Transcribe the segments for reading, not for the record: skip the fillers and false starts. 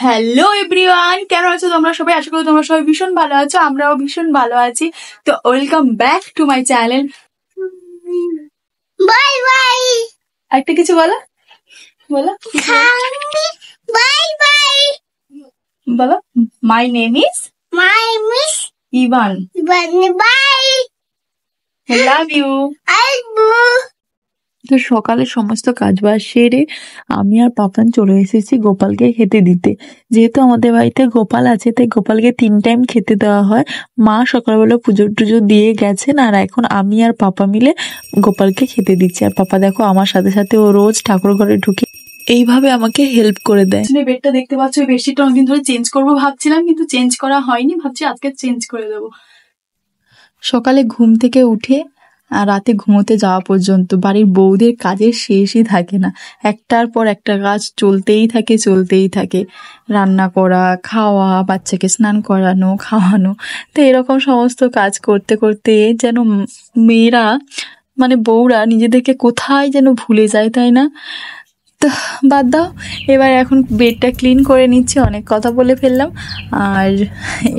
Hello everyone, কেন আছো তোমরা সবাই? আশা করি তোমরা সবাই ভীষণ ভালো আছো, আমরাও ভীষণ ভালো আছি। তো welcome back to my channel. Bye bye. একটা কিছু বলো, বলো বাই বাই। বলো। My name is my miss Evan. Bye. Love you. আইবু। তো সকালে সমস্ত কাজবাজ সেরে আমি আর পাপান চলে এসেছি গোপালকে খেতে দিতে। যেহেতু আমাদের বাড়িতে গোপাল আছে, তাই গোপালকে 3 টাইম খেতে দেওয়া হয়। মা সকালবেলা পুজো টুজো দিয়ে গেছেন, আর এখন আমি আর পাপা মিলে গোপালকে খেতে দিচ্ছি। আর পাপা দেখো আমার সাথে সাথে ও রোজ ঠাকুর ঘরে ঢুকে এইভাবে আমাকে হেল্প করে দেয়। বেডটা দেখতে পাচ্ছ, এই বেডশিটটা অনেকদিন ধরে চেঞ্জ করবো ভাবছিলাম, কিন্তু চেঞ্জ করা হয়নি। ভাবছি আজকে চেঞ্জ করে দেবো। সকালে ঘুম থেকে উঠে আর রাতে ঘুমোতে যাওয়া পর্যন্ত বাড়ির বউদের কাজের শেষই থাকে না। একটার পর একটা কাজ চলতেই থাকে। রান্না করা, খাওয়া, বাচ্চাকে স্নান করানো, খাওয়ানো। তো এরকম সমস্ত কাজ করতে করতে যেন মেয়েরা মানে বউরা নিজেদেরকে কোথায় যেন ভুলে যায়, তাই না? তো বাদ দাও, এবার এখন বেডটা ক্লিন করে নিচ্ছি। অনেক কথা বলে ফেললাম, আর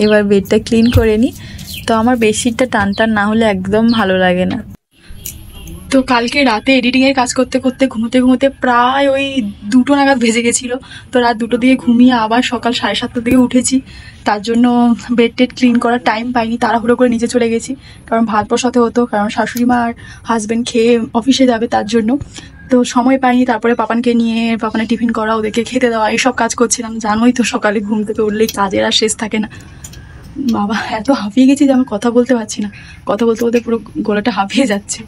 এবার বেডটা ক্লিন করে নিই। তো আমার বেডশিটটা টান না হলে একদম ভালো লাগে না। তো কালকে রাতে এডিটিং এর কাজ করতে করতে ঘুমোতে প্রায় ওই 2টো নাগাদ ভেজে গেছিল। তো রাত 2টো দিকে ঘুমিয়ে আবার সকাল 7:30টার দিকে উঠেছি। তার জন্য বেড টেড ক্লিন করার টাইম পাইনি, তাড়াহুড়ো করে নিচে চলে গেছি, কারণ ভাত বসাতে হতো, কারণ শাশুড়ি মা আর হাজবেন্ড খেয়ে অফিসে যাবে, তার জন্য তো সময় পাইনি। তারপরে পাপানকে নিয়ে পাপানের টিফিন করা, ওদেরকে খেতে দেওয়া, এইসব কাজ করছিলাম। জানোই তো সকালে ঘুম থেকে উঠলেই কাজের আর শেষ থাকে না। বাবা, এত হাঁপিয়ে গেছি যে আমি কথা বলতে পারছি না, কথা বলতে বলতে পুরো গলাটা হাঁপিয়ে যাচ্ছে।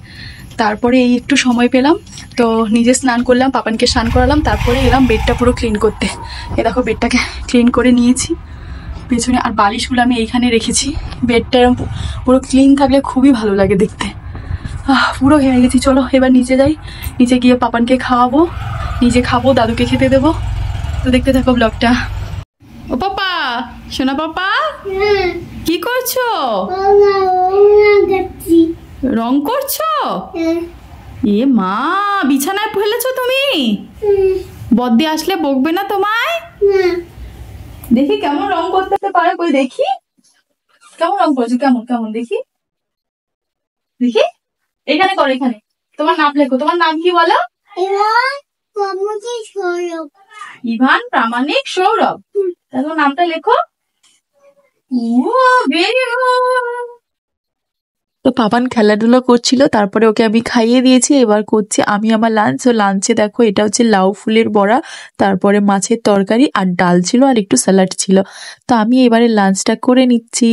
তারপরে এই একটু সময় পেলাম, তো নিজে স্নান করলাম, পাপানকে স্নান করালাম, তারপরে এলাম বেডটা পুরো ক্লিন করতে। এ দেখো বেডটাকে ক্লিন করে নিয়েছি পেছনে, আর বালিশগুলো আমি এইখানে রেখেছি। বেডটা এরকম পুরো ক্লিন থাকলে খুবই ভালো লাগে দেখতে। পুরো হয়ে গেছি। চলো এবার নিচে যাই, নিচে গিয়ে পাপানকে খাওয়াবো, নিজে খাবো, দাদুকে খেতে দেবো। তো দেখতে থাকো ব্লগটা। ও পাপা, শোনা পাপা, কি করছো? রং করছো? এ মা, বিছানায় ফেলেছো তুমি? বদ্দি আসলে বকবে না তোমায়? দেখি কেমন রং করতে পারে, কই দেখি কেমন রং করছো, কেমন কেমন দেখি দেখি। এখানে করো, এখানে। তোমার নাম লেখো, তোমার নাম কি বলো? ইভান প্রামাণিক সৌরভ। তোমার নামটা লেখো। Very good. তো পাপান খেলাধুলা করছিল, তারপরে ওকে আমি খাইয়ে দিয়েছি। এবার করছি আমি আমার লাঞ্চ। ও লাঞ্চে দেখো, এটা হচ্ছে লাউ ফুলের বড়া, তারপরে মাছের তরকারি আর ডাল ছিল, আর একটু স্যালাড ছিল। তো আমি এবারে লাঞ্চটা করে নিচ্ছি।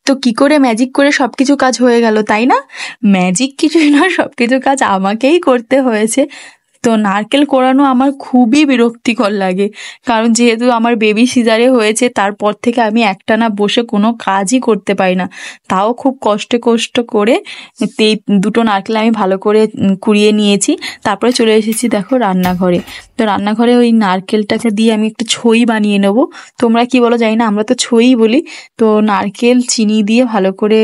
তো কি করে ম্যাজিক করে সবকিছু কাজ হয়ে গেল, তাই না? ম্যাজিক কিছুই না, সবকিছু কাজ আমাকেই করতে হয়েছে। তো নারকেল কোড়ানো আমার খুবই বিরক্তিকর লাগে, কারণ যেহেতু আমার বেবি সিজারে হয়েছে, তারপর থেকে আমি একটানা বসে কোনো কাজই করতে পারি না। তাও খুব কষ্ট করে এই 2টো নারকেল আমি ভালো করে কুড়িয়ে নিয়েছি। তারপরে চলে এসেছি দেখো রান্নাঘরে। তো রান্নাঘরে ওই নারকেলটাকে দিয়ে আমি একটু ছই বানিয়ে নেবো। তোমরা কি বলো জানি না, আমরা তো ছই বলি। তো নারকেল চিনি দিয়ে ভালো করে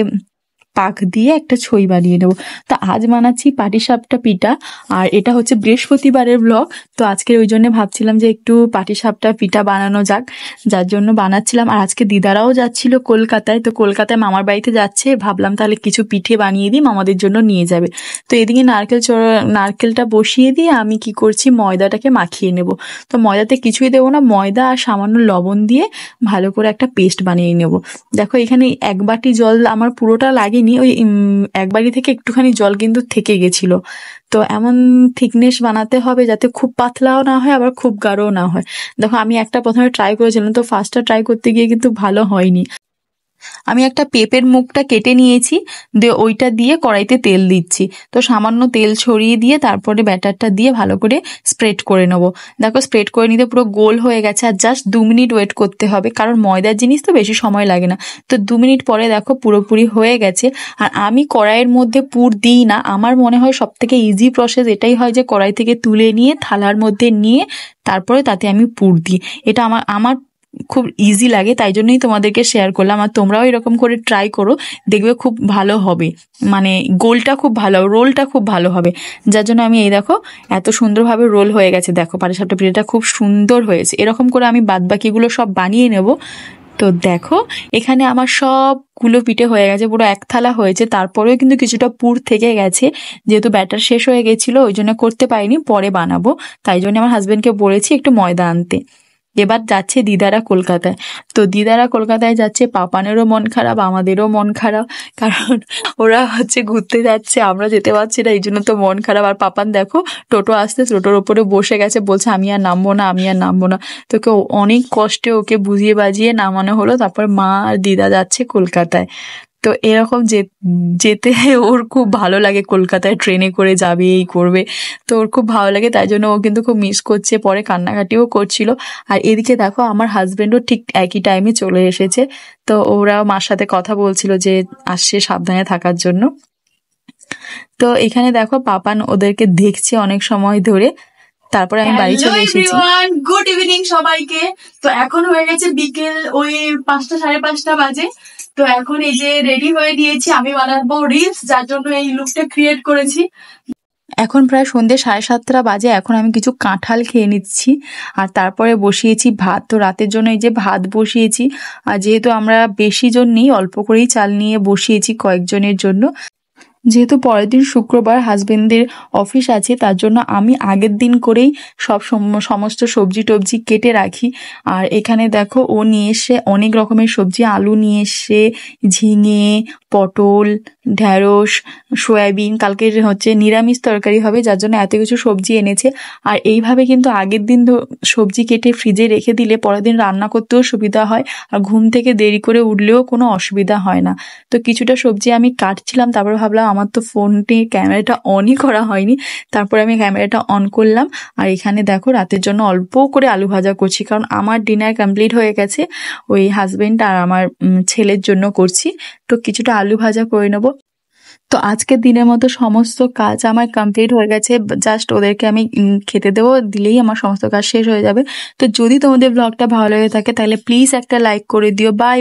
পাক দিয়ে একটা ছই বানিয়ে নেবো। তো আজ বানাচ্ছি পাটিসাপটা পিঠা, আর এটা হচ্ছে বৃহস্পতিবারের ব্লগ। তো আজকের ওই জন্য ভাবছিলাম যে একটু পাটিসাপটা পিঠা বানানো যাক, যার জন্য বানাচ্ছিলাম। আর আজকে দিদারাও যাচ্ছিল কলকাতায়, তো কলকাতায় মামার বাড়িতে যাচ্ছে, ভাবলাম তাহলে কিছু পিঠে বানিয়ে দিই, মামাদের জন্য নিয়ে যাবে। তো এদিকে নারকেলটা বসিয়ে দিয়ে আমি কি করছি, ময়দাটাকে মাখিয়ে নেব। তো ময়দাতে কিছুই দেবো না, ময়দা আর সামান্য লবণ দিয়ে ভালো করে একটা পেস্ট বানিয়ে নেব। দেখো এখানে 1 বাটি জল আমার পুরোটা লাগেনি, ওই 1 বাটি থেকে একটুখানি জল কিন্তু থেকে গেছিল। তো এমন থিকনেস বানাতে হবে যাতে খুব পাতলাও না হয়, আবার খুব গাঢ়ও না হয়। দেখো আমি একটা প্রথমে ট্রাই করেছিলাম, তো ফার্স্টটা ট্রাই করতে গিয়ে কিন্তু ভালো হয়নি। আমি একটা পেঁপের মুখটা কেটে নিয়েছি, দিয়ে ওইটা দিয়ে কড়াইতে তেল দিচ্ছি। তো সামান্য তেল ছড়িয়ে দিয়ে তারপরে ব্যাটারটা দিয়ে ভালো করে স্প্রেড করে নেবো। দেখো স্প্রেড করে নিতে পুরো গোল হয়ে গেছে, আর জাস্ট 2 মিনিট ওয়েট করতে হবে, কারণ ময়দার জিনিস তো বেশি সময় লাগে না। তো 2 মিনিট পরে দেখো পুরোপুরি হয়ে গেছে। আর আমি কড়াইয়ের মধ্যে পুর দিই না, আমার মনে হয় সব থেকে ইজি প্রসেস এটাই হয় যে কড়াই থেকে তুলে নিয়ে থালার মধ্যে নিয়ে তারপরে তাতে আমি পুর দিই। এটা আমার খুব ইজি লাগে, তাই জন্যই তোমাদেরকে শেয়ার করলাম। আর তোমরাও এরকম করে ট্রাই করো, দেখবে খুব ভালো হবে, মানে গোলটা খুব ভালো, রোলটা খুব ভালো হবে। যার জন্য আমি এই দেখো এত সুন্দরভাবে রোল হয়ে গেছে। দেখো পাটিসাপটা পিঠাটা খুব সুন্দর হয়েছে। এরকম করে আমি বাদবাকিগুলো সব বানিয়ে নেব। তো দেখো এখানে আমার সবগুলো পিঠে হয়ে গেছে, পুরো এক থালা হয়েছে। তারপরেও কিন্তু কিছুটা পুর থেকে গেছে, যেহেতু ব্যাটার শেষ হয়ে গেছিলো ওই জন্য করতে পারিনি, পরে বানাবো। তাই জন্য আমার হাজবেন্ডকে বলেছি একটু ময়দা আনতে। এবার যাচ্ছে দিদারা কলকাতায়। তো দিদারা কলকাতায় যাচ্ছে, পাপানেরও মন খারাপ, আমাদেরও মন খারাপ, কারণ ওরা ঘুরতে যাচ্ছে, আমরা যেতে পারছি না, এই জন্য তো মন খারাপ। আর পাপান দেখো টোটো আসতে টোটোর ওপরে বসে গেছে, বলছে আমি আর নামবো না, আমি আর নামবো না। তোকে অনেক কষ্টে ওকে বুঝিয়ে বাজিয়ে নামানো হলো। তারপর মা আর দিদা যাচ্ছে কলকাতায়। তো এরকম যেতে ওর খুব ভালো লাগে, কলকাতায় ট্রেনে করে যাবে, এই করবে, তো ওর খুব ভালো লাগে। তাই জন্য ও কিন্তু খুব মিস করছে, পরে কান্নাকাটিও করছিল। আর এদিকে দেখো আমার হাজবেন্ডও ঠিক একই টাইমে চলে এসেছে। তো ওরা মার সাথে কথা বলছিল যে আসছে সাবধানে থাকার জন্য। তো এখানে দেখো পাপান ওদেরকে দেখছে অনেক সময় ধরে। তারপরে আমি বাড়ি চলে এসেছি। গুড ইভিনিং সবাইকে। তো এখন হয়ে গেছে বিকেল ওই 5টা 5:30 বাজে। তো এখন এই যে রেডি হয়ে দিয়েছি, আমি বানাবো রিলস, যার জন্য এই লুকটা ক্রিয়েট করেছি। এখন প্রায় সন্ধ্যে 7:30 বাজে। এখন আমি কিছু কাঁঠাল খেয়ে নিচ্ছি, আর তারপরে বসিয়েছি ভাত। তো রাতের জন্য এই যে ভাত বসিয়েছি, আর যেহেতু আমরা বেশি জন নেই, অল্প করেই চাল নিয়ে বসিয়েছি কয়েকজনের জন্য। যেহেতু পরের দিন শুক্রবার হাজবেন্ডের অফিস আছে, তার জন্য আমি আগের দিন করেই সমস্ত সবজি টবজি কেটে রাখি। আর এখানে দেখো ও নিয়ে এসে অনেক রকমের সবজি, আলু নিয়ে এসে, ঝিঙে, পটল, ঢ্যাঁড়স, সয়াবিন, কালকে নিরামিষ তরকারি হবে, যার জন্য এত কিছু সবজি এনেছে। আর এইভাবে কিন্তু আগের দিন সবজি কেটে ফ্রিজে রেখে দিলে পরের দিন রান্না করতেও সুবিধা হয়, আর ঘুম থেকে দেরি করে উঠলেও কোনো অসুবিধা হয় না। তো কিছুটা সবজি আমি কাটছিলাম, তারপর ভাবলাম আমার তো ফোনটির ক্যামেরাটা অনই করা হয়নি, তারপরে আমি ক্যামেরাটা অন করলাম। আর এখানে দেখো রাতের জন্য অল্প করে আলু ভাজা করছি, কারণ আমার ডিনার কমপ্লিট হয়ে গেছে, ওই হাজবেন্ড আর আমার ছেলের জন্য করছি। তো কিছুটা আলু ভাজা করে নেবো। তো আজকের দিনের মতো সমস্ত কাজ আমার কমপ্লিট হয়ে গেছে, জাস্ট ওদেরকে আমি খেতে দেবো, দিলেই আমার সমস্ত কাজ শেষ হয়ে যাবে। তো যদি তোমাদের ব্লগটা ভালো লেগে থাকে তাহলে প্লিজ একটা লাইক করে দিও। বাই।